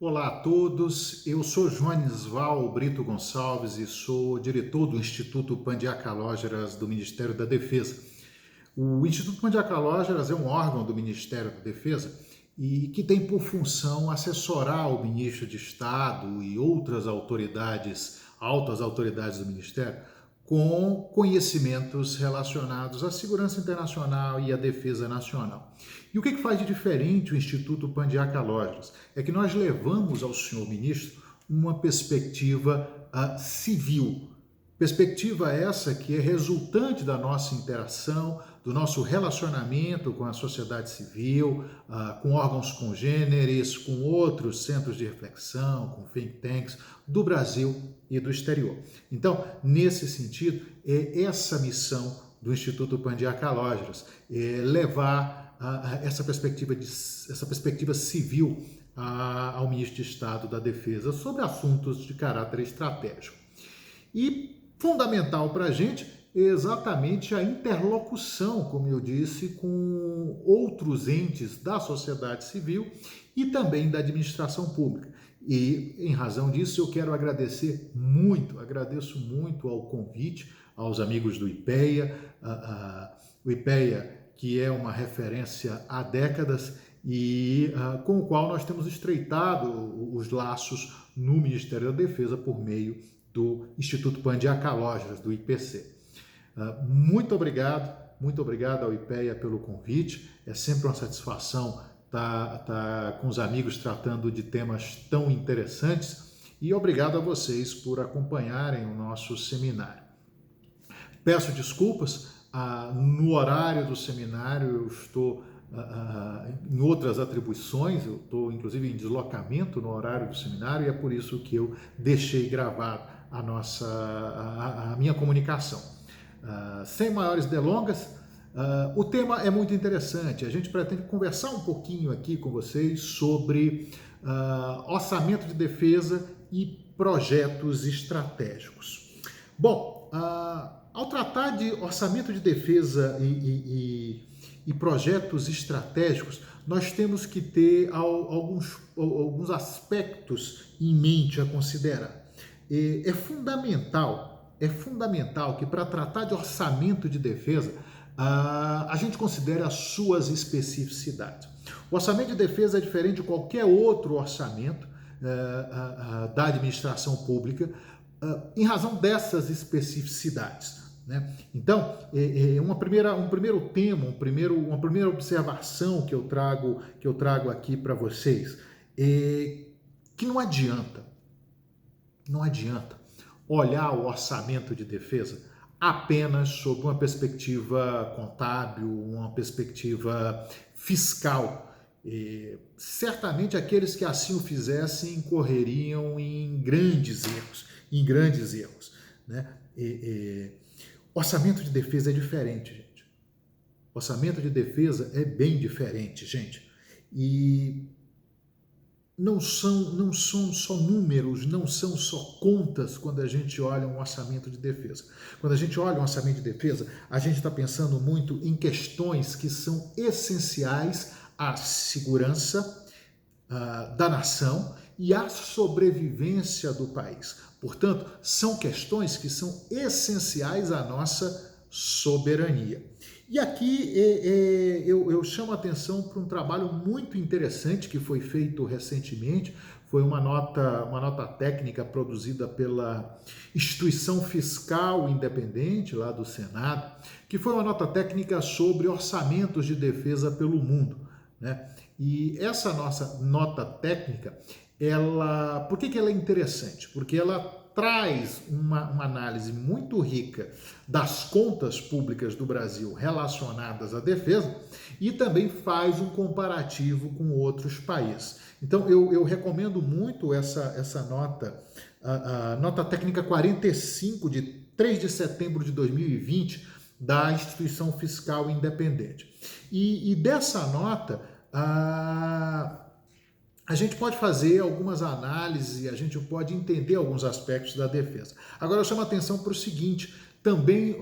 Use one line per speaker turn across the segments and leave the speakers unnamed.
Olá a todos, eu sou Joanisval Brito Gonçalves e sou diretor do Instituto Pandiacalógeras do Ministério da Defesa. O Instituto Pandiacalógeras é um órgão do Ministério da Defesa e que tem por função assessorar o ministro de Estado e outras autoridades, altas autoridades do Ministério, com conhecimentos relacionados à segurança internacional e à defesa nacional. E o que faz de diferente o Instituto Pandiacalógeras? É que nós levamos ao senhor ministro uma perspectiva civil. Perspectiva essa que é resultante da nossa interação, do nosso relacionamento com a sociedade civil, com órgãos congêneres, com outros centros de reflexão, com think tanks do Brasil e do exterior. Então, nesse sentido, é essa missão do Instituto Pandiacalógeras, levar essa perspectiva civil ao ministro de Estado da Defesa sobre assuntos de caráter estratégico. E fundamental para a gente é exatamente a interlocução, como eu disse, com outros entes da sociedade civil e também da administração pública. E, em razão disso, eu quero agradeço muito ao convite aos amigos do IPEA, o IPEA que é uma referência há décadas e com o qual nós temos estreitado os laços no Ministério da Defesa por meio do Instituto Pandiacalógeras, do IPC. Muito obrigado ao IPEA pelo convite. É sempre uma satisfação estar com os amigos tratando de temas tão interessantes e obrigado a vocês por acompanharem o nosso seminário. Peço desculpas, no horário do seminário eu estou em outras atribuições, eu estou inclusive em deslocamento no horário do seminário e é por isso que eu deixei gravado a minha comunicação. Sem maiores delongas, o tema é muito interessante. A gente pretende conversar um pouquinho aqui com vocês sobre orçamento de defesa e projetos estratégicos. Bom, ao tratar de orçamento de defesa e projetos estratégicos, nós temos que ter alguns aspectos em mente a considerar. É fundamental que para tratar de orçamento de defesa, a gente considere as suas especificidades. O orçamento de defesa é diferente de qualquer outro orçamento da administração pública em razão dessas especificidades. Né? Então, uma primeira observação que eu trago aqui para vocês é que não adianta olhar o orçamento de defesa apenas sob uma perspectiva contábil, uma perspectiva fiscal. Certamente aqueles que assim o fizessem incorreriam em grandes erros. Né? Orçamento de defesa é diferente, gente. Orçamento de defesa é bem diferente, gente. E não são só números, não são só contas quando a gente olha um orçamento de defesa. Quando a gente olha um orçamento de defesa, a gente está pensando muito em questões que são essenciais à segurança da nação e à sobrevivência do país. Portanto, são questões que são essenciais à nossa soberania. E aqui eu chamo a atenção para um trabalho muito interessante que foi feito recentemente. Foi uma nota técnica produzida pela Instituição Fiscal Independente, lá do Senado, que foi uma nota técnica sobre orçamentos de defesa pelo mundo. Né? E essa nossa nota técnica, por que ela é interessante? Porque ela traz uma análise muito rica das contas públicas do Brasil relacionadas à defesa e também faz um comparativo com outros países. Então, eu recomendo muito essa nota, a nota técnica 45, de 3 de setembro de 2020, da Instituição Fiscal Independente. E dessa nota, a gente pode fazer algumas análises e a gente pode entender alguns aspectos da defesa. Agora eu chamo a atenção para o seguinte, também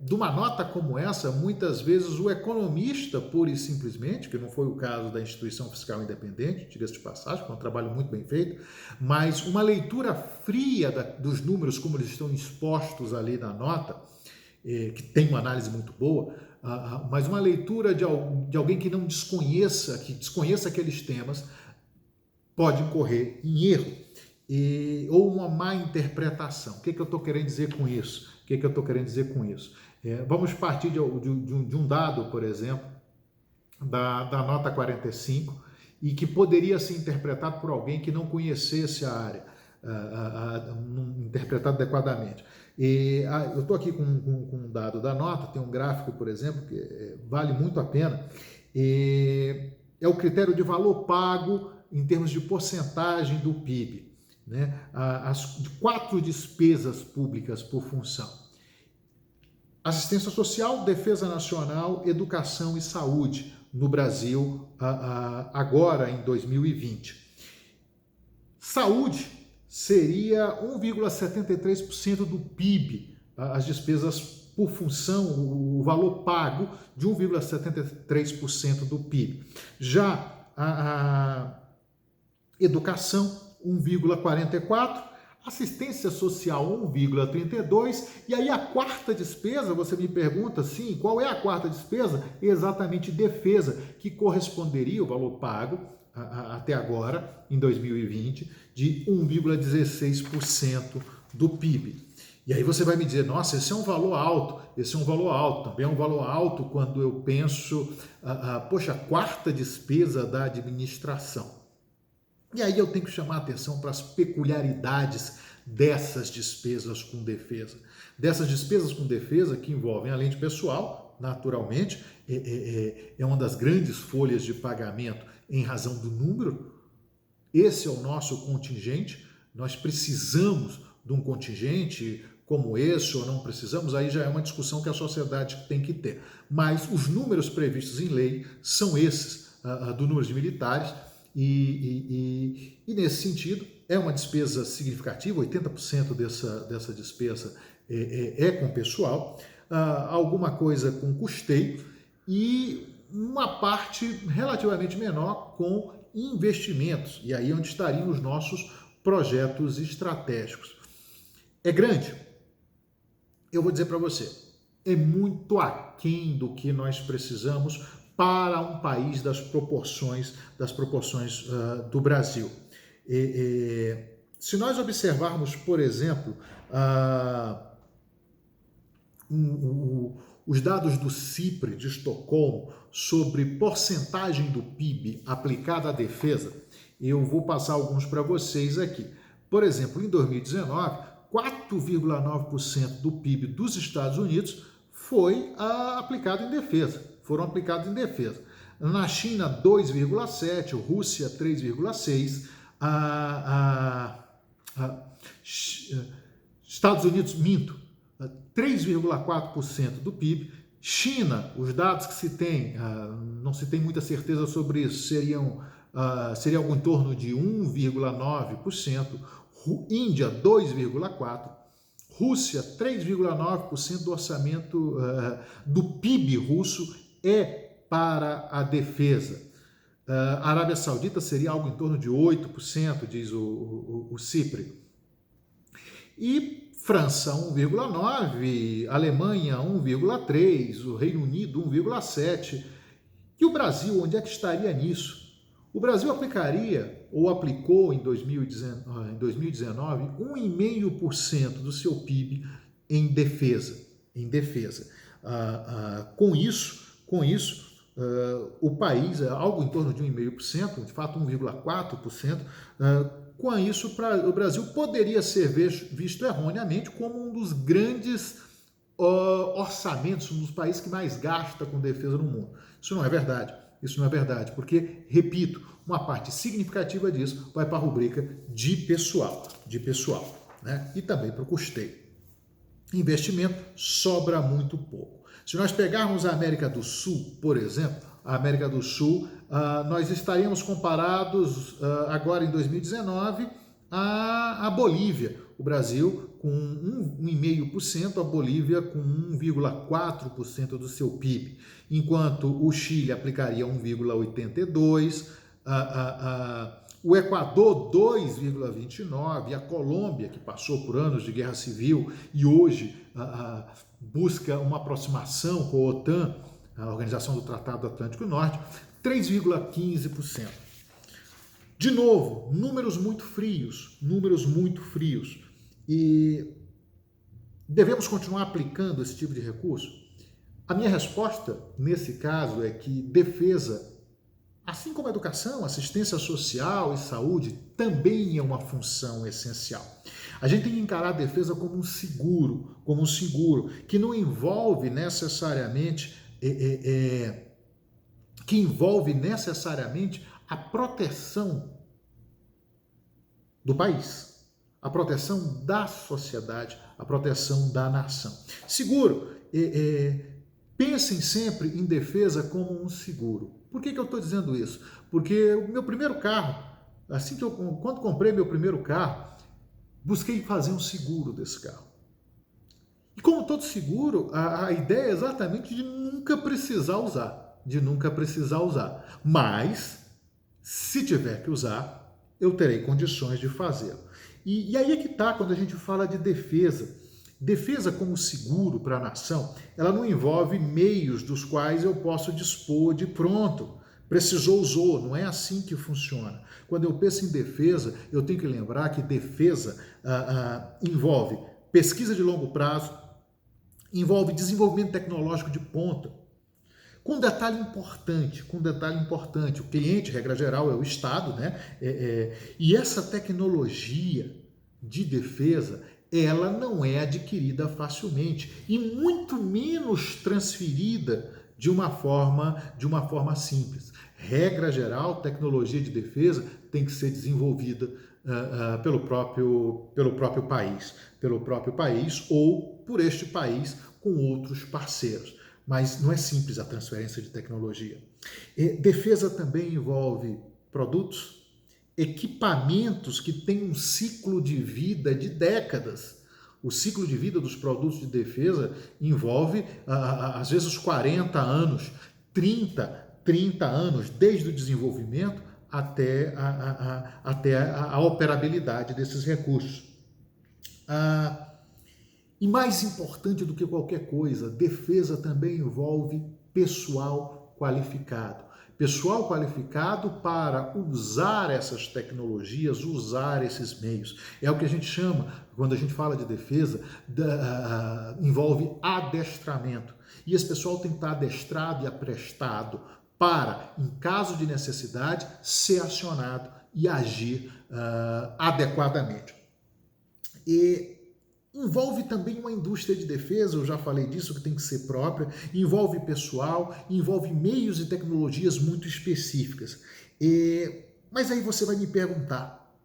de uma nota como essa, muitas vezes o economista, pura e simplesmente, que não foi o caso da instituição fiscal independente, diga-se de passagem, foi um trabalho muito bem feito, mas uma leitura fria dos números como eles estão expostos ali na nota, que tem uma análise muito boa, mas uma leitura de alguém que desconheça aqueles temas, pode incorrer em erro ou uma má interpretação. O que eu estou querendo dizer com isso? Vamos partir de um dado, por exemplo, da nota 45, e que poderia ser interpretado por alguém que não conhecesse a área, interpretado adequadamente. Eu estou aqui com um dado da nota, tem um gráfico, por exemplo, que vale muito a pena, é o critério de valor pago em termos de porcentagem do PIB, né? As 4 despesas públicas por função: assistência social, defesa nacional, educação e saúde no Brasil agora em 2020. Saúde seria 1,73% do PIB, as despesas por função, o valor pago de 1,73% do PIB. Já a educação, 1,44%, assistência social, 1,32%, e aí a quarta despesa, você me pergunta, sim, qual é a quarta despesa? Exatamente defesa, que corresponderia ao valor pago até agora, em 2020, de 1,16% do PIB. E aí você vai me dizer, nossa, esse é um valor alto, também é um valor alto quando eu penso, poxa, a quarta despesa da administração. E aí eu tenho que chamar a atenção para as peculiaridades dessas despesas com defesa. Dessas despesas com defesa que envolvem, além de pessoal, naturalmente, é uma das grandes folhas de pagamento em razão do número. Esse é o nosso contingente. Nós precisamos de um contingente como esse ou não precisamos, aí já é uma discussão que a sociedade tem que ter. Mas os números previstos em lei são esses, do número de militares, e nesse sentido é uma despesa significativa, 80% dessa despesa é com pessoal, alguma coisa com custeio e uma parte relativamente menor com investimentos, e aí onde estariam os nossos projetos estratégicos. É grande? Eu vou dizer para você, é muito aquém do que nós precisamos para um país das proporções do Brasil. Se nós observarmos, por exemplo, os dados do CIPRE de Estocolmo sobre porcentagem do PIB aplicada à defesa, eu vou passar alguns para vocês aqui. Por exemplo, em 2019, 4,9% do PIB dos Estados Unidos foi aplicado em defesa. Foram aplicados em defesa. Na China, 2,7%, Rússia, 3,6%, Estados Unidos, 3,4% do PIB. China, os dados que se tem, não se tem muita certeza sobre isso, seria algo em torno de 1,9%, Índia, 2,4%, Rússia, 3,9% do orçamento do PIB russo é para a defesa. A Arábia Saudita seria algo em torno de 8%, diz o CIPRE. E França, 1,9%, Alemanha, 1,3%, o Reino Unido, 1,7%. E o Brasil, onde é que estaria nisso? O Brasil aplicaria, ou aplicou em 2019, 1,5% do seu PIB em defesa. Com isso, o país, algo em torno de 1,5%, de fato 1,4%, com isso o Brasil poderia ser visto erroneamente como um dos grandes orçamentos, um dos países que mais gasta com defesa no mundo. Isso não é verdade, porque, repito, uma parte significativa disso vai para a rubrica de pessoal, né? E também para o custeio. Investimento sobra muito pouco. Se nós pegarmos a América do Sul, por exemplo, nós estaríamos comparados agora em 2019 à Bolívia. O Brasil com 1,5%, a Bolívia com 1,4% do seu PIB, enquanto o Chile aplicaria 1,82%, o Equador 2,29%, a Colômbia, que passou por anos de guerra civil e hoje busca uma aproximação com a OTAN, a Organização do Tratado do Atlântico Norte, 3,15%. De novo, números muito frios, e devemos continuar aplicando esse tipo de recurso? A minha resposta, nesse caso, é que defesa, assim como educação, assistência social e saúde, também é uma função essencial. A gente tem que encarar a defesa como um seguro, que não envolve necessariamente, a proteção do país, a proteção da sociedade, a proteção da nação. Seguro, pensem sempre em defesa como um seguro. Por que eu estou dizendo isso? Porque o meu primeiro carro, quando comprei meu primeiro carro, busquei fazer um seguro desse carro. E como todo seguro, a ideia é exatamente de nunca precisar usar. Mas, se tiver que usar, eu terei condições de fazê-lo. E aí é que está quando a gente fala de defesa. Defesa como seguro para a nação, ela não envolve meios dos quais eu posso dispor de pronto. Precisou, usou, não é assim que funciona. Quando eu penso em defesa, eu tenho que lembrar que defesa envolve pesquisa de longo prazo, envolve desenvolvimento tecnológico de ponta. Com um detalhe importante, o cliente, regra geral, é o Estado, né? E essa tecnologia de defesa, ela não é adquirida facilmente e muito menos transferida de uma forma simples. Regra geral, tecnologia de defesa tem que ser desenvolvida pelo próprio país ou por este país com outros parceiros. Mas não é simples a transferência de tecnologia. Defesa também envolve produtos, equipamentos que têm um ciclo de vida de décadas. O ciclo de vida dos produtos de defesa envolve, às vezes, 40 anos, 30 anos, desde o desenvolvimento até a operabilidade desses recursos. E mais importante do que qualquer coisa, defesa também envolve pessoal qualificado. Pessoal qualificado para usar essas tecnologias, usar esses meios. É o que a gente chama, quando a gente fala de defesa, envolve adestramento. E esse pessoal tem que estar adestrado e aprestado para, em caso de necessidade, ser acionado e agir adequadamente. E envolve também uma indústria de defesa, eu já falei disso, que tem que ser própria, envolve pessoal, envolve meios e tecnologias muito específicas. Mas aí você vai me perguntar,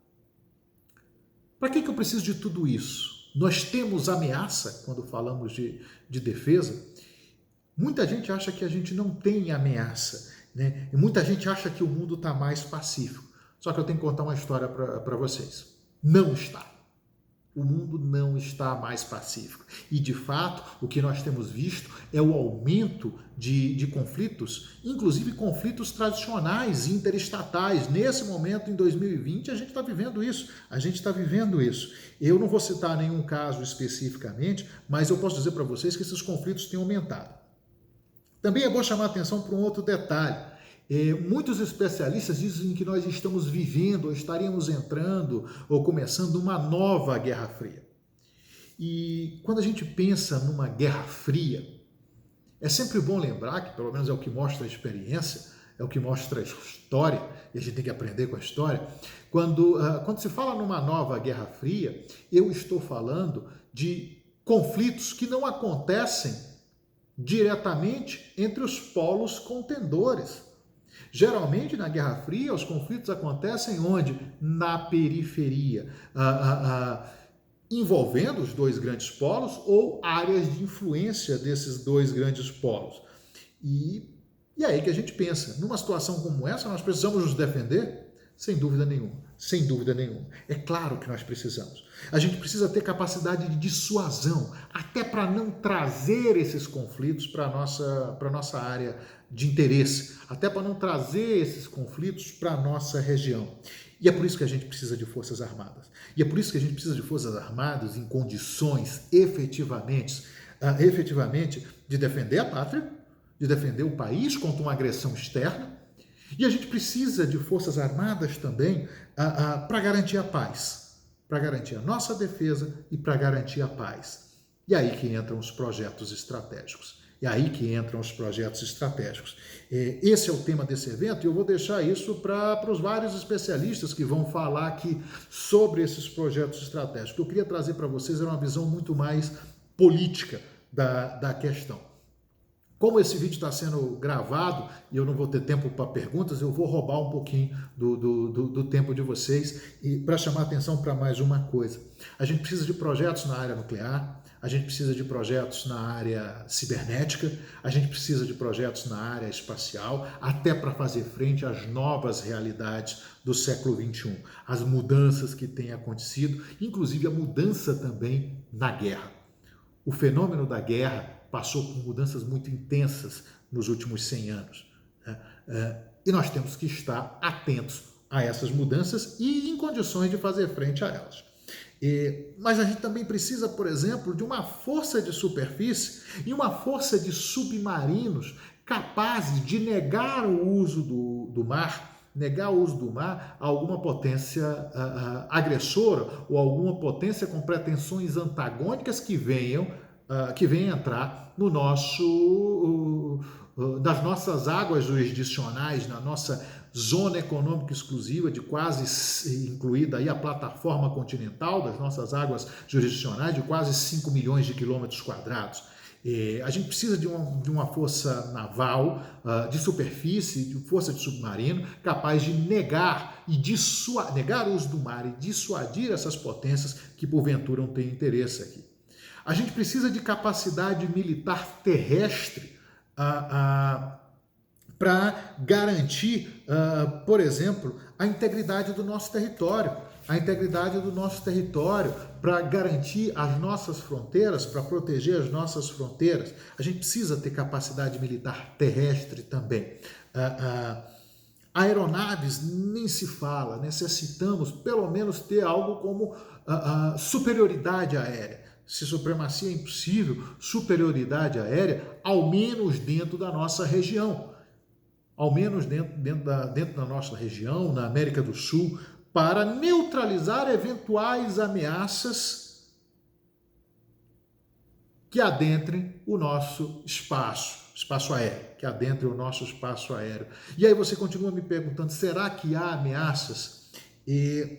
para que eu preciso de tudo isso? Nós temos ameaça quando falamos de defesa? Muita gente acha que a gente não tem ameaça, né? E muita gente acha que o mundo está mais pacífico. Só que eu tenho que contar uma história para vocês. Não está. O mundo não está mais pacífico. E, de fato, o que nós temos visto é o aumento de conflitos, inclusive conflitos tradicionais, interestatais. Nesse momento, em 2020, a gente está vivendo isso. Eu não vou citar nenhum caso especificamente, mas eu posso dizer para vocês que esses conflitos têm aumentado. Também é bom chamar a atenção para um outro detalhe. Muitos especialistas dizem que nós estamos vivendo, ou estaríamos entrando, ou começando uma nova Guerra Fria. E quando a gente pensa numa Guerra Fria, é sempre bom lembrar, que pelo menos é o que mostra a experiência, é o que mostra a história, e a gente tem que aprender com a história, quando se fala numa nova Guerra Fria, eu estou falando de conflitos que não acontecem diretamente entre os polos contendores. Geralmente, na Guerra Fria, os conflitos acontecem onde? Na periferia, envolvendo os dois grandes polos ou áreas de influência desses dois grandes polos. E é aí que a gente pensa, numa situação como essa, nós precisamos nos defender? Sem dúvida nenhuma, sem dúvida nenhuma. É claro que nós precisamos. A gente precisa ter capacidade de dissuasão, até para não trazer esses conflitos para a nossa área de interesse, até para não trazer esses conflitos para a nossa região. E é por isso que a gente precisa de Forças Armadas. E é por isso que a gente precisa de Forças Armadas em condições efetivamente de defender a pátria, de defender o país contra uma agressão externa. E a gente precisa de Forças Armadas também para garantir a paz, para garantir a nossa defesa e para garantir a paz. E aí que entram os projetos estratégicos. Esse é o tema desse evento e eu vou deixar isso para os vários especialistas que vão falar aqui sobre esses projetos estratégicos. O que eu queria trazer para vocês era uma visão muito mais política da questão. Como esse vídeo está sendo gravado e eu não vou ter tempo para perguntas, eu vou roubar um pouquinho do tempo de vocês e para chamar atenção para mais uma coisa. A gente precisa de projetos na área nuclear, a gente precisa de projetos na área cibernética, a gente precisa de projetos na área espacial, até para fazer frente às novas realidades do século XXI, as mudanças que têm acontecido, inclusive a mudança também na guerra. O fenômeno da guerra passou por mudanças muito intensas nos últimos 100 anos. E nós temos que estar atentos a essas mudanças e em condições de fazer frente a elas. Mas a gente também precisa, por exemplo, de uma força de superfície e uma força de submarinos capazes de negar o uso do mar, a alguma potência agressora ou alguma potência com pretensões antagônicas que venham entrar no das nossas águas jurisdicionais, na nossa zona econômica exclusiva, de quase incluída aí a plataforma continental das nossas águas jurisdicionais, de quase 5 milhões de quilômetros quadrados. A gente precisa de uma força naval, de superfície, de força de submarino, capaz de negar o uso do mar e dissuadir essas potências que porventura não têm interesse aqui. A gente precisa de capacidade militar terrestre para garantir, por exemplo, a integridade do nosso território. Para garantir as nossas fronteiras, para proteger as nossas fronteiras. A gente precisa ter capacidade militar terrestre também. Aeronaves nem se fala, necessitamos pelo menos ter algo como superioridade aérea. Se supremacia é impossível, superioridade aérea, ao menos dentro da nossa região. Ao menos dentro da nossa região, na América do Sul, para neutralizar eventuais ameaças que adentrem o nosso espaço aéreo, E aí você continua me perguntando, será que há ameaças? E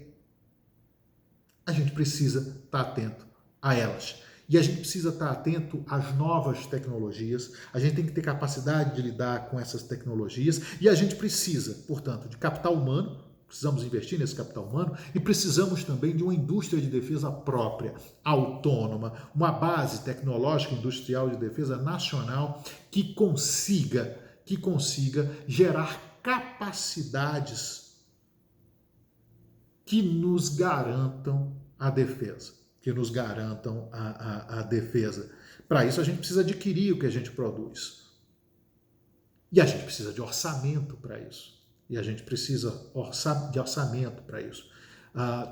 a gente precisa estar atento a elas. E a gente precisa estar atento às novas tecnologias, a gente tem que ter capacidade de lidar com essas tecnologias e a gente precisa, portanto, de capital humano, precisamos investir nesse capital humano e precisamos também de uma indústria de defesa própria, autônoma, uma base tecnológica industrial de defesa nacional que consiga gerar capacidades que nos garantam a defesa. Para isso, a gente precisa adquirir o que a gente produz. E a gente precisa de orçamento para isso.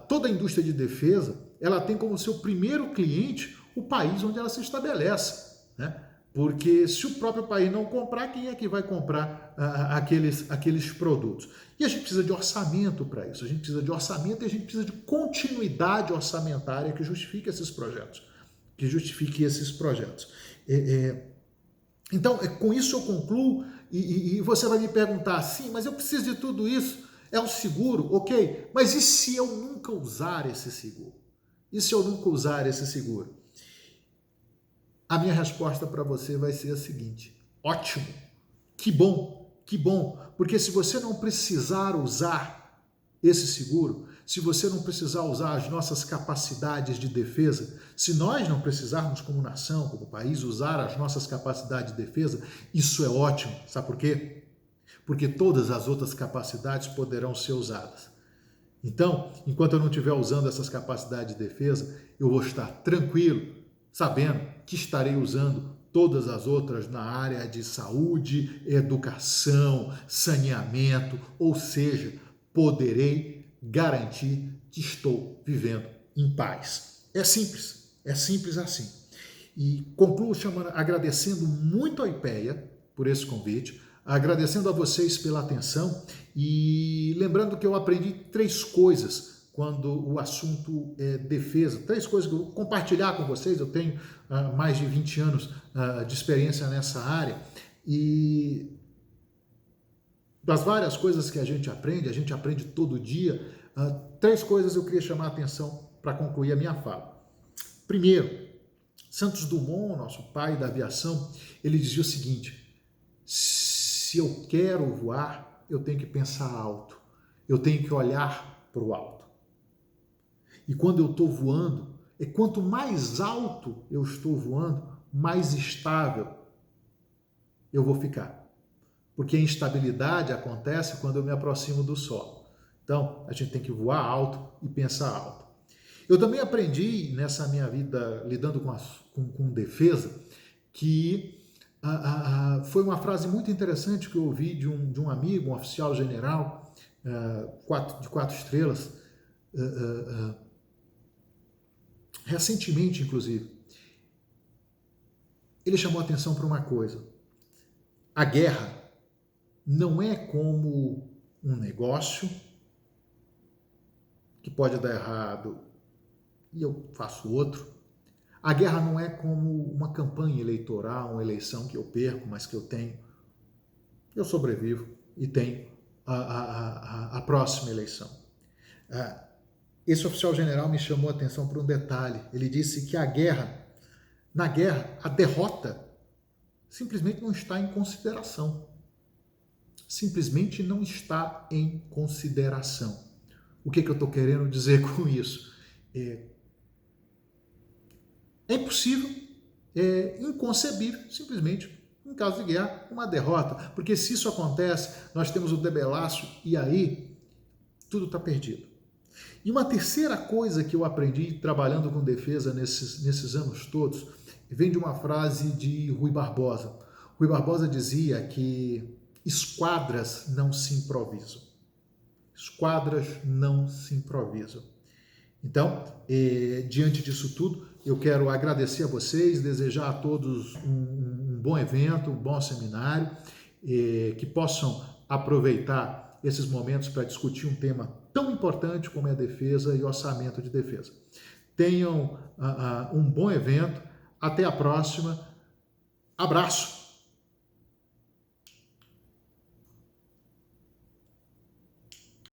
Toda a indústria de defesa, ela tem como seu primeiro cliente o país onde ela se estabelece, né? Porque se o próprio país não comprar, quem é que vai comprar aqueles produtos? E a gente precisa de orçamento para isso. A gente precisa de orçamento e a gente precisa de continuidade orçamentária que justifique esses projetos. Então, com isso eu concluo e você vai me perguntar, sim, mas eu preciso de tudo isso. É um seguro, ok, mas e se eu nunca usar esse seguro? A minha resposta para você vai ser a seguinte: ótimo, que bom, porque se você não precisar usar esse seguro, se você não precisar usar as nossas capacidades de defesa, se nós não precisarmos como nação, como país, usar as nossas capacidades de defesa, isso é ótimo. Sabe por quê? Porque todas as outras capacidades poderão ser usadas. Então, enquanto eu não estiver usando essas capacidades de defesa, eu vou estar tranquilo, sabendo que estarei usando todas as outras na área de saúde, educação, saneamento, ou seja, poderei garantir que estou vivendo em paz. É simples assim. E concluo agradecendo muito a IPEA por esse convite, agradecendo a vocês pela atenção e lembrando que eu aprendi 3 coisas quando o assunto é defesa. 3 coisas que eu vou compartilhar com vocês. Eu tenho mais de 20 anos de experiência nessa área e das várias coisas que a gente aprende todo dia. 3 coisas eu queria chamar a atenção para concluir a minha fala. Primeiro, Santos Dumont, nosso pai da aviação, ele dizia o seguinte: se eu quero voar, eu tenho que pensar alto, eu tenho que olhar para o alto. E quando eu estou voando, quanto mais alto eu estou voando, mais estável eu vou ficar. Porque a instabilidade acontece quando eu me aproximo do solo. Então, a gente tem que voar alto e pensar alto. Eu também aprendi nessa minha vida lidando com defesa que foi uma frase muito interessante que eu ouvi de um amigo, um oficial general de 4 estrelas, recentemente, inclusive. Ele chamou a atenção para uma coisa: a guerra não é como um negócio que pode dar errado e eu faço outro. A guerra não é como uma campanha eleitoral, uma eleição que eu perco, mas que eu sobrevivo e tenho a próxima eleição. Esse oficial general me chamou a atenção para um detalhe. Ele disse que na guerra, a derrota simplesmente não está em consideração. Simplesmente não está em consideração. O que eu estou querendo dizer com isso? É impossível, é inconcebível, simplesmente, em caso de guerra, uma derrota. Porque se isso acontece, nós temos o debelácio e aí tudo está perdido. E uma terceira coisa que eu aprendi trabalhando com defesa nesses anos todos, vem de uma frase de Rui Barbosa. Rui Barbosa dizia que esquadras não se improvisam. Esquadras não se improvisam. Então, diante disso tudo, eu quero agradecer a vocês, desejar a todos um bom evento, um bom seminário, que possam aproveitar esses momentos para discutir um tema tão importante como é a defesa e orçamento de defesa. Tenham um bom evento, até a próxima, abraço!